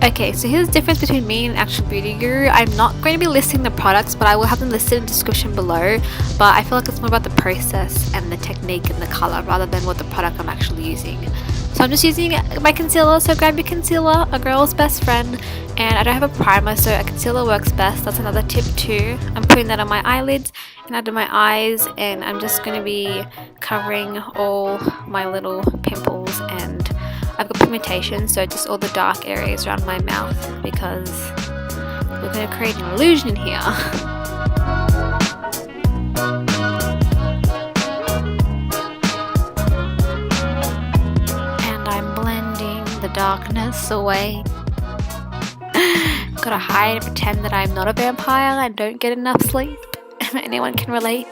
Okay, so here's the difference between me and an actual beauty guru. I'm not going to be listing the products, but I will have them listed in the description below. But I feel like it's more about the process and the technique and the color rather than what the product I'm actually using. So I'm just using my concealer, so grab your concealer, a girl's best friend. And I don't have a primer, so a concealer works best. That's another tip too. I'm putting that on my eyelids and under my eyes, and I'm just going to be covering all my little pimples, and I've got pigmentation, so just all the dark areas around my mouth, because we're going to create an illusion here. And I'm blending the darkness away. Gotta hide and pretend that I'm not a vampire and don't get enough sleep. Anyone can relate.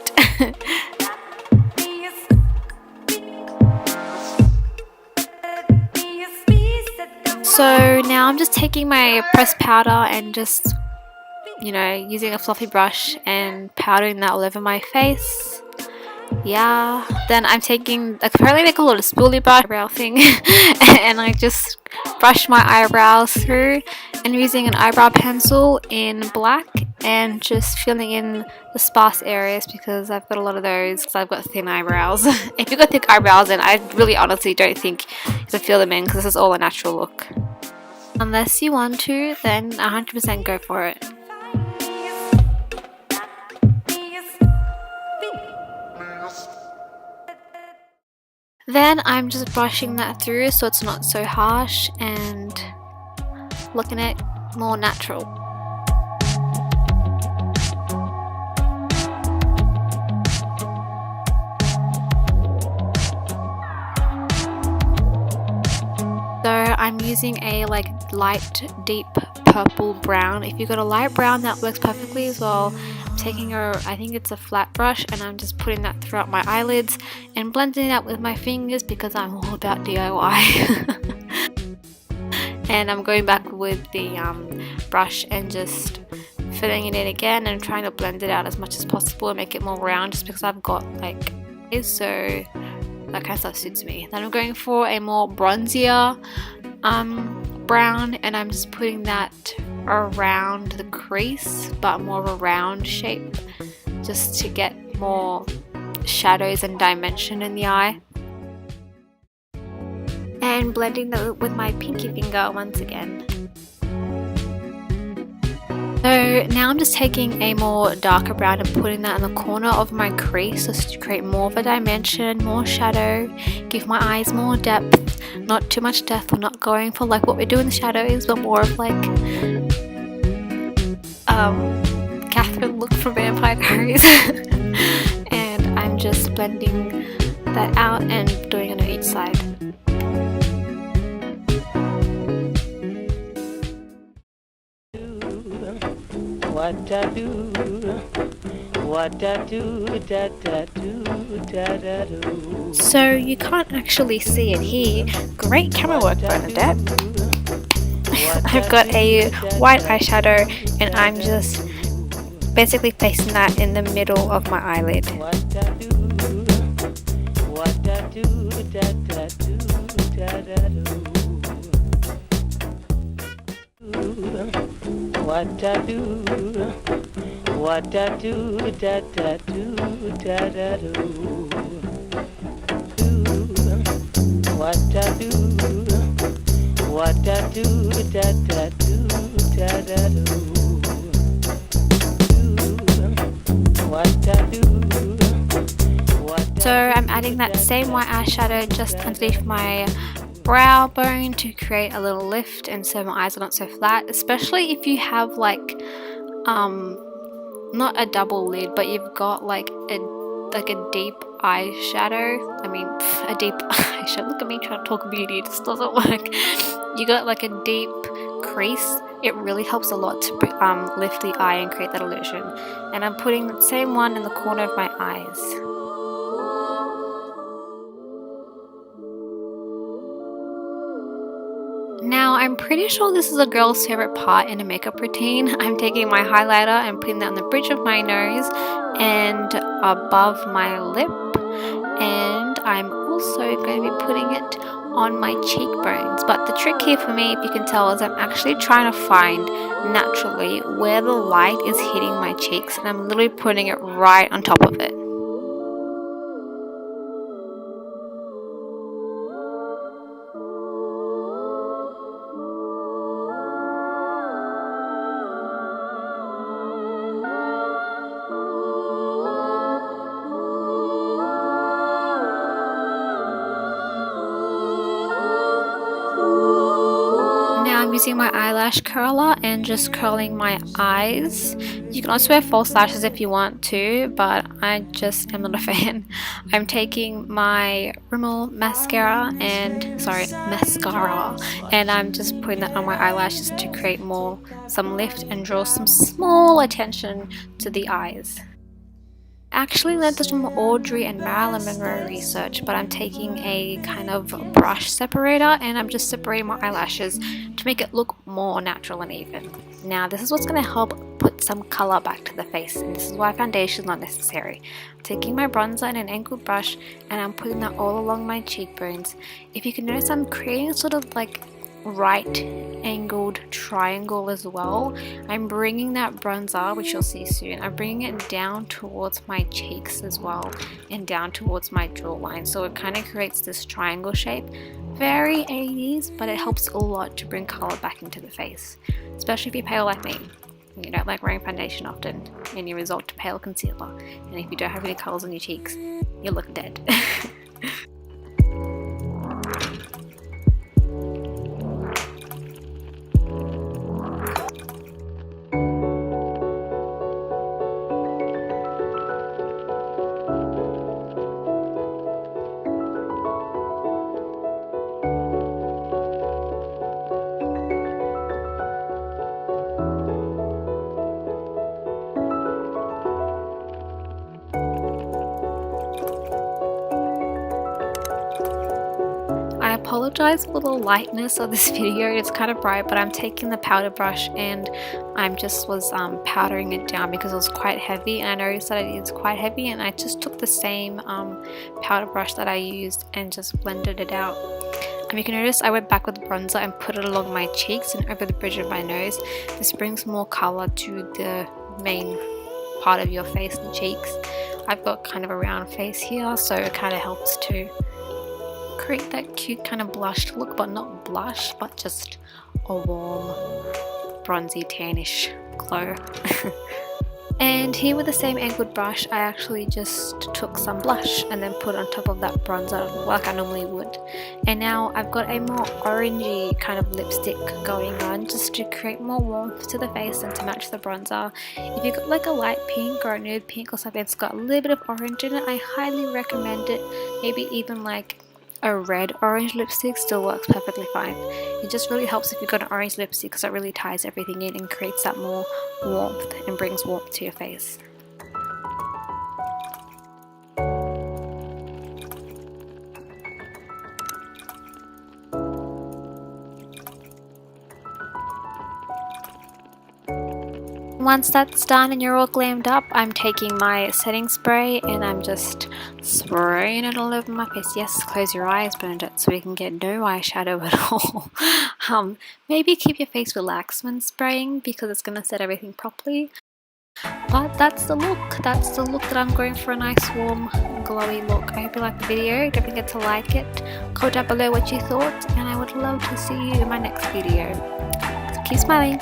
So now I'm just taking my pressed powder and just, you know, using a fluffy brush and powdering that all over my face. Yeah, then I'm taking, apparently they call it a spoolie brush eyebrow thing, and I just brush my eyebrows through, and using an eyebrow pencil in black and just filling in the sparse areas, because I've got a lot of those because I've got thin eyebrows. If you've got thick eyebrows, then I really honestly don't think you can fill them in, because this is all a natural look. Unless you want to, then 100% go for it. Then I'm just brushing that through so it's not so harsh and looking at more natural. So I'm using a light deep purple brown. If you've got a light brown, that works perfectly as well. I'm taking I think it's a flat brush, and I'm just putting that throughout my eyelids and blending it out with my fingers, because I'm all about DIY. And I'm going back with the brush and just filling it in again and trying to blend it out as much as possible and make it more round, just because I've got so that kind of stuff suits me. Then I'm going for a more bronzier brown, and I'm just putting that around the crease, but more of a round shape, just to get more shadows and dimension in the eye. And blending that with my pinky finger once again. So now I'm just taking a more darker brown and putting that in the corner of my crease, just to create more of a dimension, more shadow, give my eyes more depth, not too much depth. We're not going for what we do in the shadows, but more of Catherine look from Vampire Diaries. And I'm just blending that out and doing it on each side. What I do, da da do, da da do. So you can't actually see it here. Great camera work, Bernadette. I've got a white eyeshadow, and I'm just basically placing that in the middle of my eyelid. What I do, da da do, da da do. What I do, da da do, da da do. What I do, da da do, da da do. What I do. So I'm adding that same white eyeshadow just underneath my brow bone to create a little lift, and so my eyes are not so flat, especially if you have not a double lid, but you've got a deep eyeshadow. I mean, a deep eyeshadow. Look at me trying to talk beauty, it just doesn't work. You got a deep crease. It really helps a lot to lift the eye and create that illusion. And I'm putting the same one in the corner of my eyes. Now, I'm pretty sure this is a girl's favorite part in a makeup routine. I'm taking my highlighter and putting that on the bridge of my nose and above my lip. And I'm also going to be putting it on my cheekbones. But the trick here for me, if you can tell, is I'm actually trying to find naturally where the light is hitting my cheeks, and I'm literally putting it right on top of it. Using my eyelash curler and just curling my eyes. You can also wear false lashes if you want to, but I just am not a fan. I'm taking my Rimmel mascara and I'm just putting that on my eyelashes to create some lift and draw some small attention to the eyes. Actually learned this from Audrey and Marilyn Monroe research, but I'm taking a kind of brush separator and I'm just separating my eyelashes to make it look more natural and even. Now this is what's going to help put some color back to the face, and this is why foundation is not necessary. I'm taking my bronzer and an angled brush and I'm putting that all along my cheekbones. If you can notice, I'm creating sort of like right angled triangle as well. I'm bringing that bronzer, which you'll see soon, I'm bringing it down towards my cheeks as well and down towards my jawline, so it kind of creates this triangle shape. Very 80s, but it helps a lot to bring color back into the face, especially if you're pale like me. You don't like wearing foundation often and you resort to pale concealer, and if you don't have any colors on your cheeks, you look dead. I apologize for the lightness of this video, it's kind of bright, but I'm taking the powder brush and I'm just powdering it down because it was quite heavy, and I noticed that it is quite heavy, and I just took the same powder brush that I used and just blended it out. And you can notice I went back with bronzer and put it along my cheeks and over the bridge of my nose. This brings more color to the main part of your face, the cheeks. I've got kind of a round face here, so it kind of helps to create that cute kind of blushed look, but not blush, but just a warm bronzy tannish glow. And here with the same angled brush, I actually just took some blush and then put on top of that bronzer like I normally would. And now I've got a more orangey kind of lipstick going on just to create more warmth to the face and to match the bronzer. If you've got like a light pink or a nude pink or something that's got a little bit of orange in it, I highly recommend it. Maybe even like a red orange lipstick still works perfectly fine. It just really helps if you've got an orange lipstick because it really ties everything in and creates that more warmth and brings warmth to your face. Once that's done and you're all glammed up, I'm taking my setting spray and I'm just spraying it all over my face. Yes, close your eyes, Bernadette, so we can get no eyeshadow at all. Maybe keep your face relaxed when spraying because it's going to set everything properly. But that's the look. That's the look that I'm going for, a nice warm glowy look. I hope you liked the video. Don't forget to like it. Comment down below what you thought, and I would love to see you in my next video. So keep smiling.